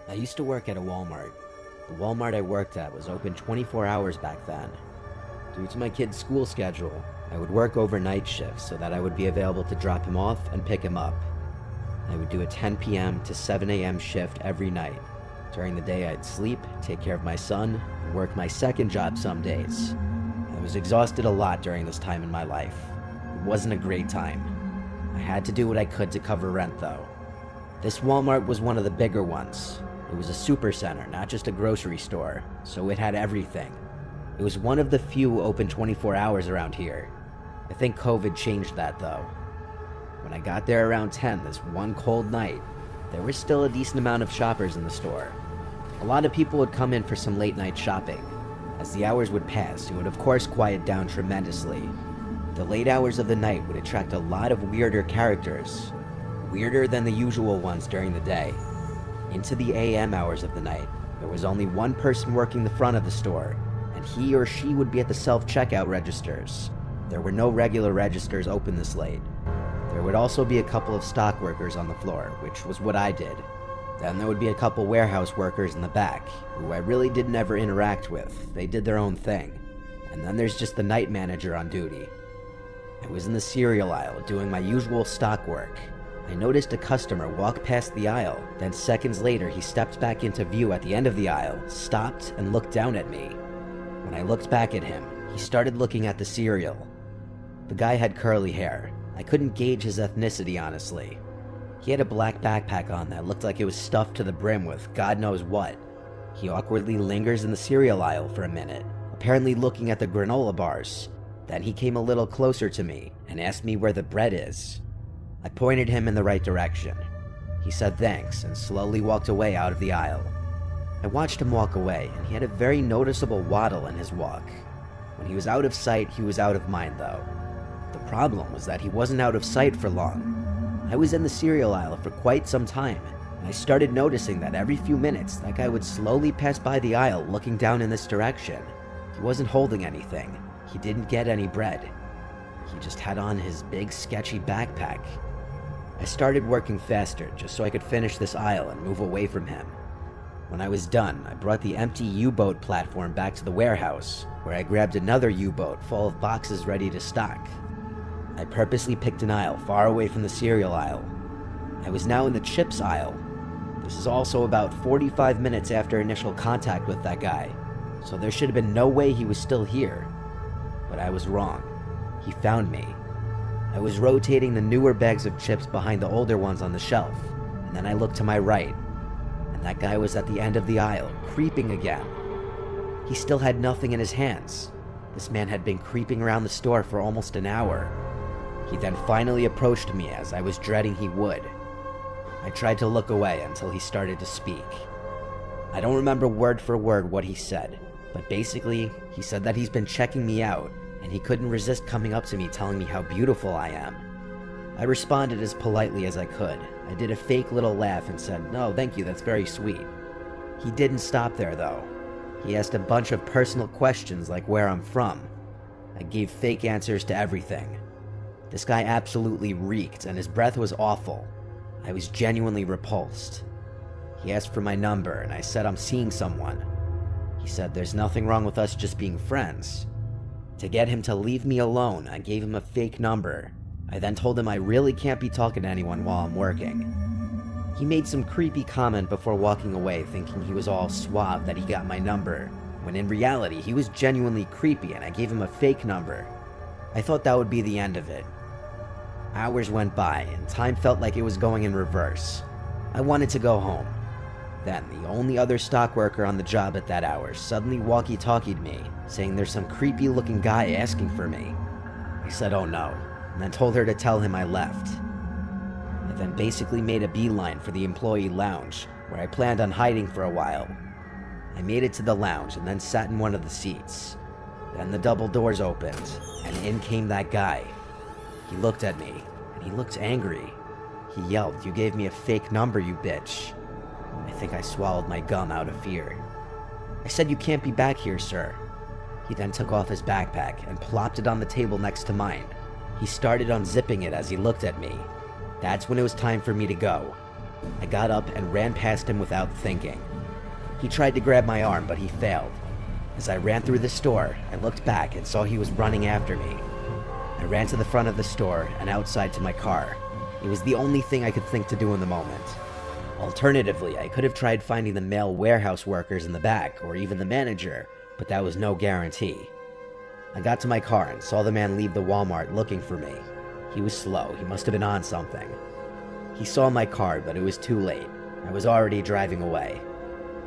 I used to work at a Walmart. The Walmart I worked at was open 24 hours back then. Due to my kid's school schedule, I would work overnight shifts so that I would be available to drop him off and pick him up. I would do a 10 p.m. to 7 a.m. shift every night. During the day, I'd sleep, take care of my son, and work my second job some days. I was exhausted a lot during this time in my life. It wasn't a great time. I had to do what I could to cover rent, though. This Walmart was one of the bigger ones. It was a super center, not just a grocery store, so it had everything. It was one of the few open 24 hours around here. I think COVID changed that, though. When I got there around 10 this one cold night, there was still a decent amount of shoppers in the store. A lot of people would come in for some late night shopping. As the hours would pass, it would of course quiet down tremendously. The late hours of the night would attract a lot of weirder characters, weirder than the usual ones during the day. Into the AM hours of the night, there was only one person working the front of the store, and he or she would be at the self-checkout registers. There were no regular registers open this late. There would also be a couple of stock workers on the floor, which was what I did. Then there would be a couple warehouse workers in the back, who I really didn't ever interact with. They did their own thing. And then there's just the night manager on duty. I was in the cereal aisle doing my usual stock work. I noticed a customer walk past the aisle, then seconds later he stepped back into view at the end of the aisle, stopped, and looked down at me. When I looked back at him, he started looking at the cereal. The guy had curly hair. I couldn't gauge his ethnicity, honestly. He had a black backpack on that looked like it was stuffed to the brim with God knows what. He awkwardly lingers in the cereal aisle for a minute, apparently looking at the granola bars. Then he came a little closer to me and asked me where the bread is. I pointed him in the right direction. He said thanks and slowly walked away out of the aisle. I watched him walk away, and he had a very noticeable waddle in his walk. When he was out of sight, he was out of mind, though. The problem was that he wasn't out of sight for long. I was in the cereal aisle for quite some time, and I started noticing that every few minutes that guy would slowly pass by the aisle looking down in this direction. He wasn't holding anything. He didn't get any bread. He just had on his big sketchy backpack. I started working faster just so I could finish this aisle and move away from him. When I was done, I brought the empty U-boat platform back to the warehouse, where I grabbed another U-boat full of boxes ready to stock. I purposely picked an aisle far away from the cereal aisle. I was now in the chips aisle. This is also about 45 minutes after initial contact with that guy, so there should have been no way he was still here. But I was wrong. He found me. I was rotating the newer bags of chips behind the older ones on the shelf, and then I looked to my right, and that guy was at the end of the aisle, creeping again. He still had nothing in his hands. This man had been creeping around the store for almost an hour. He then finally approached me as I was dreading he would. I tried to look away until he started to speak. I don't remember word for word what he said, but basically, he said that he's been checking me out, and he couldn't resist coming up to me telling me how beautiful I am. I responded as politely as I could. I did a fake little laugh and said, "No, thank you, that's very sweet." He didn't stop there, though. He asked a bunch of personal questions like where I'm from. I gave fake answers to everything. This guy absolutely reeked, and his breath was awful. I was genuinely repulsed. He asked for my number, and I said I'm seeing someone. He said there's nothing wrong with us just being friends. To get him to leave me alone, I gave him a fake number. I then told him I really can't be talking to anyone while I'm working. He made some creepy comment before walking away, thinking he was all suave that he got my number, when in reality he was genuinely creepy and I gave him a fake number. I thought that would be the end of it. Hours went by and time felt like it was going in reverse. I wanted to go home. Then the only other stock worker on the job at that hour suddenly walkie-talkied me, saying there's some creepy looking guy asking for me. I said oh no, and then told her to tell him I left. I then basically made a beeline for the employee lounge, where I planned on hiding for a while. I made it to the lounge and then sat in one of the seats. Then the double doors opened, and in came that guy. He looked at me, and he looked angry. He yelled, "You gave me a fake number, you bitch." I think I swallowed my gum out of fear. I said, "You can't be back here, sir." He then took off his backpack and plopped it on the table next to mine. He started unzipping it as he looked at me. That's when it was time for me to go. I got up and ran past him without thinking. He tried to grab my arm, but he failed. As I ran through the store, I looked back and saw he was running after me. I ran to the front of the store and outside to my car. It was the only thing I could think to do in the moment. Alternatively, I could have tried finding the male warehouse workers in the back, or even the manager, but that was no guarantee. I got to my car and saw the man leave the Walmart looking for me. He was slow. He must have been on something. He saw my car, but it was too late. I was already driving away.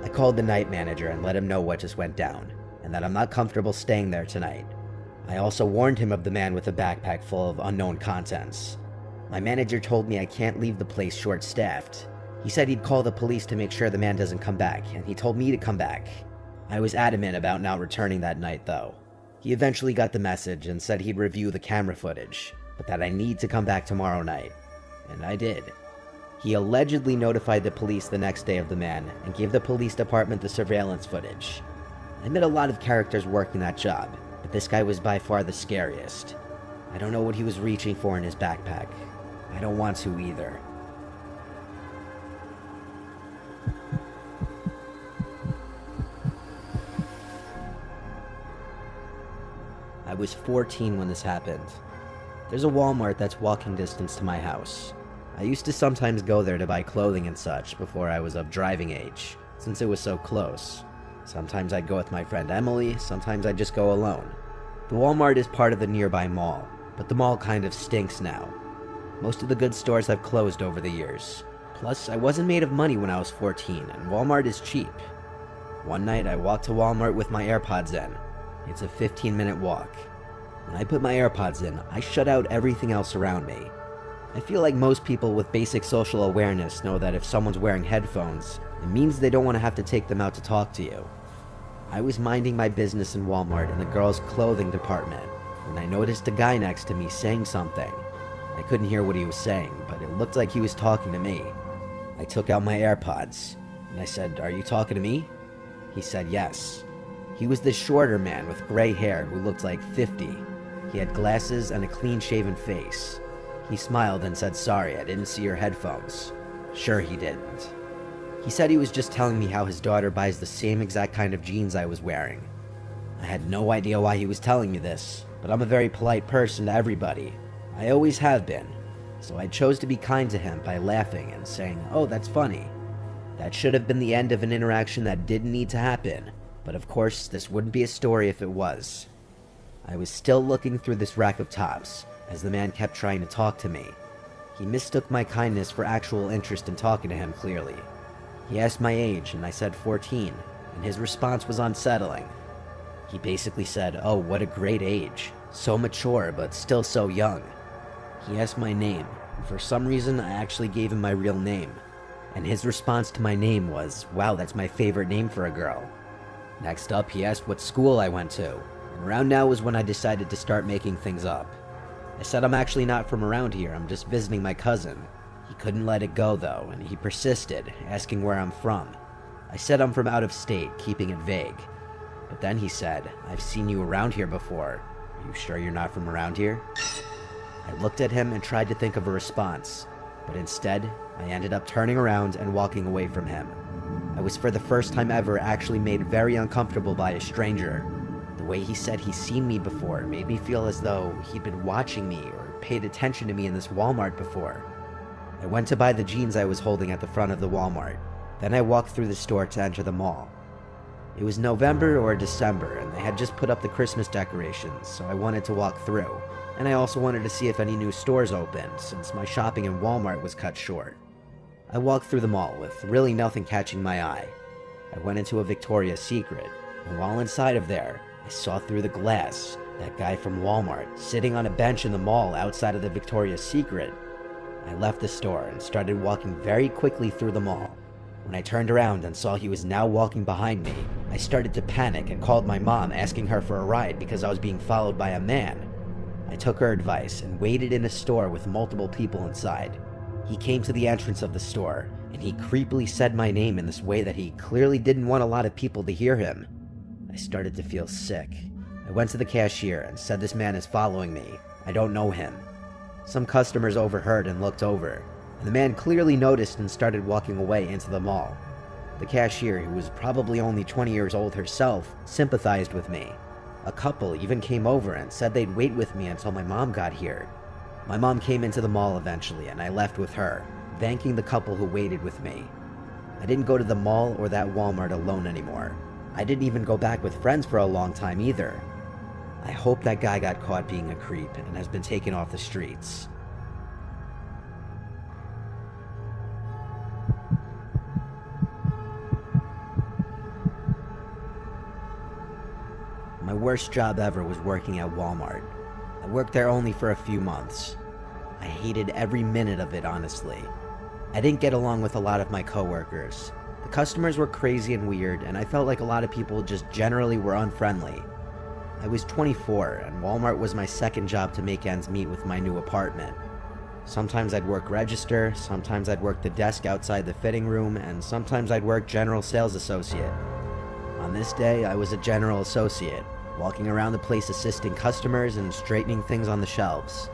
I called the night manager and let him know what just went down, and that I'm not comfortable staying there tonight. I also warned him of the man with a backpack full of unknown contents. My manager told me I can't leave the place short-staffed. He said he'd call the police to make sure the man doesn't come back, and he told me to come back. I was adamant about not returning that night, though. He eventually got the message and said he'd review the camera footage, but that I need to come back tomorrow night. And I did. He allegedly notified the police the next day of the man and gave the police department the surveillance footage. I met a lot of characters working that job, but this guy was by far the scariest. I don't know what he was reaching for in his backpack. I don't want to either. I was 14 when this happened. There's a Walmart that's walking distance to my house. I used to sometimes go there to buy clothing and such before I was of driving age, since it was so close. Sometimes I'd go with my friend Emily, sometimes I'd just go alone. The Walmart is part of the nearby mall, but the mall kind of stinks now. Most of the good stores have closed over the years. Plus, I wasn't made of money when I was 14, and Walmart is cheap. One night I walked to Walmart with my AirPods in. It's a 15-minute walk. When I put my AirPods in, I shut out everything else around me. I feel like most people with basic social awareness know that if someone's wearing headphones, it means they don't want to have to take them out to talk to you. I was minding my business in Walmart in the girls' clothing department when I noticed a guy next to me saying something. I couldn't hear what he was saying, but it looked like he was talking to me. I took out my AirPods, and I said, "Are you talking to me?" He said yes. He was this shorter man with gray hair who looked like 50. He had glasses and a clean-shaven face. He smiled and said, "Sorry, I didn't see your headphones." Sure he didn't. He said he was just telling me how his daughter buys the same exact kind of jeans I was wearing. I had no idea why he was telling me this, but I'm a very polite person to everybody. I always have been. So I chose to be kind to him by laughing and saying, "Oh, that's funny." That should have been the end of an interaction that didn't need to happen, but of course this wouldn't be a story if it was. I was still looking through this rack of tops as the man kept trying to talk to me. He mistook my kindness for actual interest in talking to him, clearly. He asked my age, and I said 14, and his response was unsettling. He basically said, "Oh, what a great age. So mature, but still so young." He asked my name, and for some reason I actually gave him my real name. And his response to my name was, "Wow, that's my favorite name for a girl." Next up, he asked what school I went to, and around now was when I decided to start making things up. I said I'm actually not from around here, I'm just visiting my cousin. He couldn't let it go though, and he persisted, asking where I'm from. I said I'm from out of state, keeping it vague. But then he said, "I've seen you around here before. Are you sure you're not from around here?" I looked at him and tried to think of a response, but instead, I ended up turning around and walking away from him. I was for the first time ever actually made very uncomfortable by a stranger. The way he said he's seen me before made me feel as though he'd been watching me or paid attention to me in this Walmart before. I went to buy the jeans I was holding at the front of the Walmart. Then I walked through the store to enter the mall. It was November or December, and they had just put up the Christmas decorations, so I wanted to walk through. And I also wanted to see if any new stores opened, since my shopping in Walmart was cut short. I walked through the mall with really nothing catching my eye. I went into a Victoria's Secret, and while inside of there, I saw through the glass that guy from Walmart sitting on a bench in the mall outside of the Victoria's Secret. I left the store and started walking very quickly through the mall. When I turned around and saw he was now walking behind me, I started to panic and called my mom asking her for a ride because I was being followed by a man. I took her advice and waited in a store with multiple people inside. He came to the entrance of the store, and he creepily said my name in this way that he clearly didn't want a lot of people to hear him. I started to feel sick. I went to the cashier and said this man is following me. I don't know him. Some customers overheard and looked over. The man clearly noticed and started walking away into the mall. The cashier, who was probably only 20 years old herself, sympathized with me. A couple even came over and said they'd wait with me until my mom got here. My mom came into the mall eventually, and I left with her, thanking the couple who waited with me. I didn't go to the mall or that Walmart alone anymore. I didn't even go back with friends for a long time either. I hope that guy got caught being a creep and has been taken off the streets. My worst job ever was working at Walmart. I worked there only for a few months. I hated every minute of it, honestly. I didn't get along with a lot of my coworkers. The customers were crazy and weird, and I felt like a lot of people just generally were unfriendly. I was 24, and Walmart was my second job to make ends meet with my new apartment. Sometimes I'd work register, sometimes I'd work the desk outside the fitting room, and sometimes I'd work general sales associate. On this day, I was a general associate, walking around the place assisting customers and straightening things on the shelves.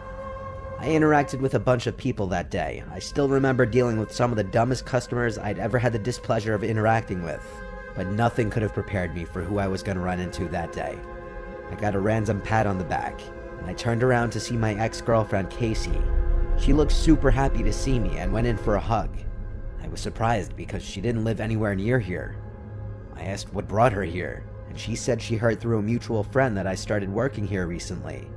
I interacted with a bunch of people that day. I still remember dealing with some of the dumbest customers I'd ever had the displeasure of interacting with, but nothing could have prepared me for who I was going to run into that day. I got a random pat on the back, and I turned around to see my ex-girlfriend Casey. She looked super happy to see me and went in for a hug. I was surprised because she didn't live anywhere near here. I asked what brought her here, and she said she heard through a mutual friend that I started working here recently.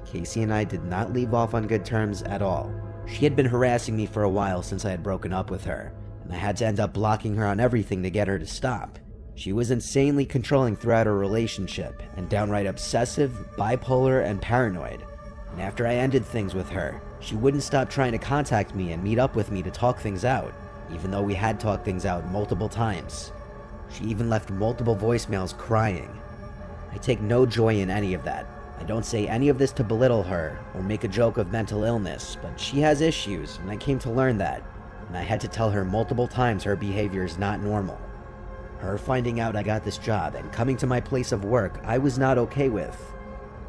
Casey and I did not leave off on good terms at all. She had been harassing me for a while since I had broken up with her, and I had to end up blocking her on everything to get her to stop. She was insanely controlling throughout our relationship, and downright obsessive, bipolar, and paranoid. And after I ended things with her, she wouldn't stop trying to contact me and meet up with me to talk things out, even though we had talked things out multiple times. She even left multiple voicemails crying. I take no joy in any of that. I don't say any of this to belittle her or make a joke of mental illness, but she has issues, and I came to learn that, and I had to tell her multiple times her behavior is not normal. Her finding out I got this job and coming to my place of work I was not okay with.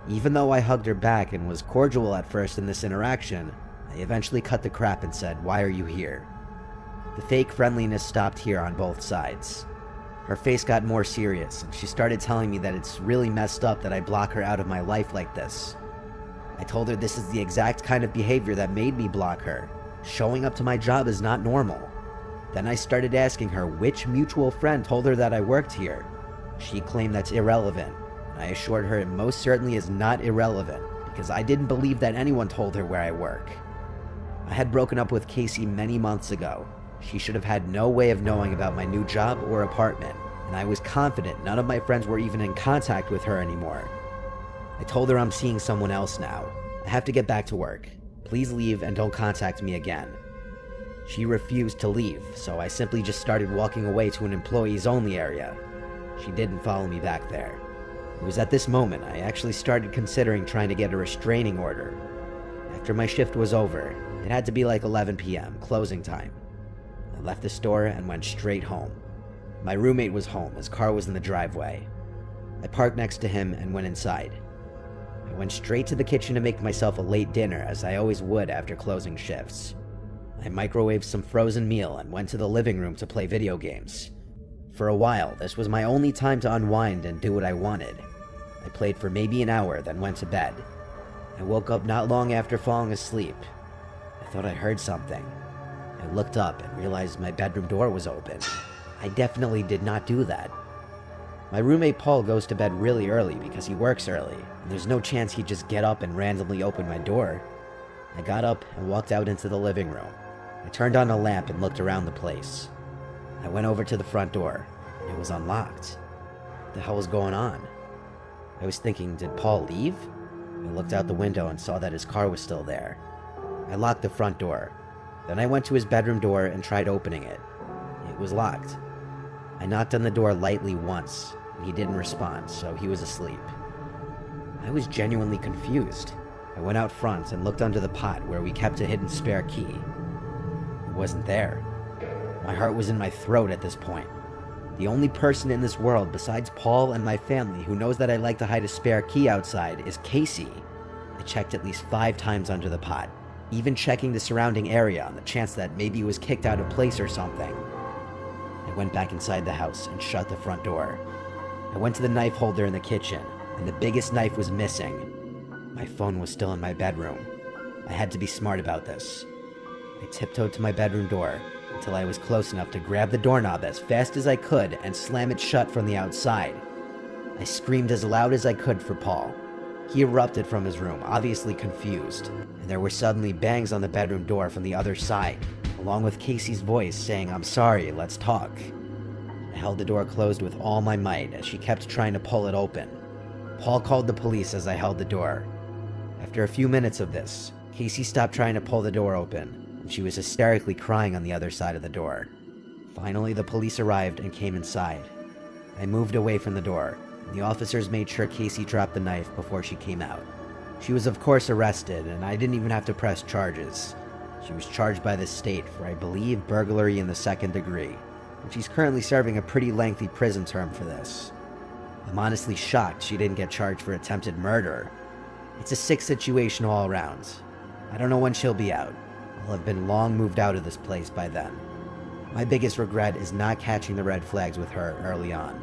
Even though I hugged her back and was cordial at first in this interaction, I eventually cut the crap and said, "Why are you here?" The fake friendliness stopped here on both sides. Her face got more serious, and she started telling me that it's really messed up that I block her out of my life like this. I told her this is the exact kind of behavior that made me block her. Showing up to my job is not normal. Then I started asking her which mutual friend told her that I worked here. She claimed that's irrelevant, and I assured her it most certainly is not irrelevant, because I didn't believe that anyone told her where I work. I had broken up with Casey many months ago. She should have had no way of knowing about my new job or apartment, and I was confident none of my friends were even in contact with her anymore. I told her I'm seeing someone else now. I have to get back to work. Please leave and don't contact me again. She refused to leave, so I simply just started walking away to an employees-only area. She didn't follow me back there. It was at this moment I actually started considering trying to get a restraining order. After my shift was over, it had to be like 11 p.m., closing time. I left the store and went straight home. My roommate was home, his car was in the driveway. I parked next to him and went inside. I went straight to the kitchen to make myself a late dinner, as I always would after closing shifts. I microwaved some frozen meal and went to the living room to play video games. For a while, this was my only time to unwind and do what I wanted. I played for maybe an hour, then went to bed. I woke up not long after falling asleep. I thought I heard something. I looked up and realized my bedroom door was open. I definitely did not do that. My roommate Paul goes to bed really early because he works early, and there's no chance he'd just get up and randomly open my door. I got up and walked out into the living room. I turned on a lamp and looked around the place. I went over to the front door, and it was unlocked. What the hell was going on? I was thinking, did Paul leave? I looked out the window and saw that his car was still there. I locked the front door. Then I went to his bedroom door and tried opening it. It was locked. I knocked on the door lightly once, and he didn't respond, so he was asleep. I was genuinely confused. I went out front and looked under the pot where we kept a hidden spare key. It wasn't there. My heart was in my throat at this point. The only person in this world besides Paul and my family who knows that I like to hide a spare key outside is Casey. I checked at least 5 times under the pot. even checking the surrounding area on the chance that maybe he was kicked out of place or something. I went back inside the house and shut the front door. I went to the knife holder in the kitchen, and the biggest knife was missing. My phone was still in my bedroom. I had to be smart about this. I tiptoed to my bedroom door until I was close enough to grab the doorknob as fast as I could and slam it shut from the outside. I screamed as loud as I could for Paul. He erupted from his room, obviously confused, and there were suddenly bangs on the bedroom door from the other side, along with Casey's voice saying, "I'm sorry, let's talk." I held the door closed with all my might as she kept trying to pull it open. Paul called the police as I held the door. After a few minutes of this, Casey stopped trying to pull the door open, and she was hysterically crying on the other side of the door. Finally, the police arrived and came inside. I moved away from the door. The officers made sure Casey dropped the knife before she came out. She was of course arrested, and I didn't even have to press charges. She was charged by the state for, I believe, burglary in the 2nd degree, and she's currently serving a pretty lengthy prison term for this. I'm honestly shocked she didn't get charged for attempted murder. It's a sick situation all around. I don't know when she'll be out. I'll have been long moved out of this place by then. My biggest regret is not catching the red flags with her early on.